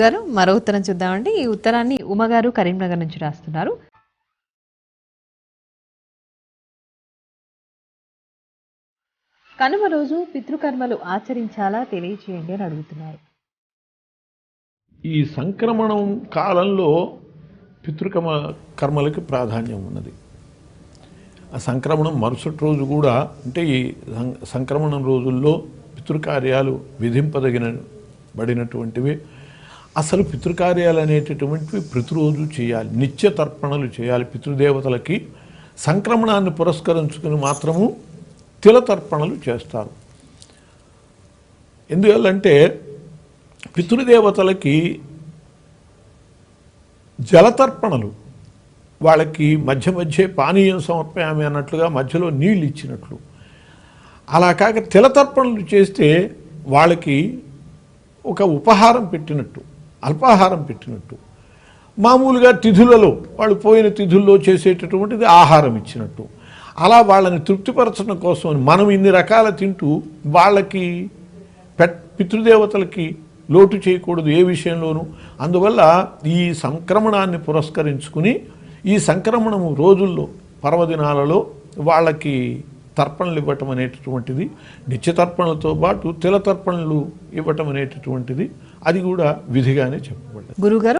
గారు మరో ఉత్తరం చూద్దామండి. ఈ ఉత్తరాన్ని ఉమగారు కరీంనగర్ నుంచి రాస్తున్నారు. కనుమ రోజు పితృకర్మలు ఆచరించాలా తెలియచేయండి అని అడుగుతున్నారు. ఈ సంక్రమణం కాలంలో కర్మలకి ప్రాధాన్యం ఉన్నది. ఆ సంక్రమణం మరుసటి రోజు కూడా, అంటే ఈ సంక్రమణం రోజుల్లో పితృకార్యాలు విధింపదగినబడినటువంటివి. అసలు పితృకార్యాలు అనేటటువంటివి ప్రతిరోజు చేయాలి, నిత్య తర్పణలు చేయాలి. పితృదేవతలకి సంక్రమణాన్ని పురస్కరించుకుని మాత్రము తిలతర్పణలు చేస్తారు. ఎందువల్లంటే పితృదేవతలకి జలతర్పణలు, వాళ్ళకి మధ్య మధ్య పానీయం సమర్పయామి అన్నట్లుగా మధ్యలో నీళ్ళు ఇచ్చినట్లు. అలా కాక తిలతర్పణలు చేస్తే వాళ్ళకి ఒక ఉపహారం పెట్టినట్టు, అల్పాహారం పెట్టినట్టు. మామూలుగా తిథులలో వాళ్ళు పోయిన తిథుల్లో చేసేటటువంటిది ఆహారం ఇచ్చినట్టు. అలా వాళ్ళని తృప్తిపరచడం కోసం మనం ఇన్ని రకాల తింటూ వాళ్ళకి పితృదేవతలకి లోటు చేయకూడదు ఏ విషయంలోనూ. అందువల్ల ఈ సంక్రమణాన్ని పురస్కరించుకుని ఈ సంక్రమణము రోజుల్లో పర్వదినాలలో వాళ్ళకి తర్పణలు ఇవ్వటం అనేటటువంటిది, నిత్యతర్పణలతో పాటు తిలతర్పణలు ఇవ్వటం అనేటటువంటిది అది కూడా విధిగానే చెప్పబడింది. గురుగారు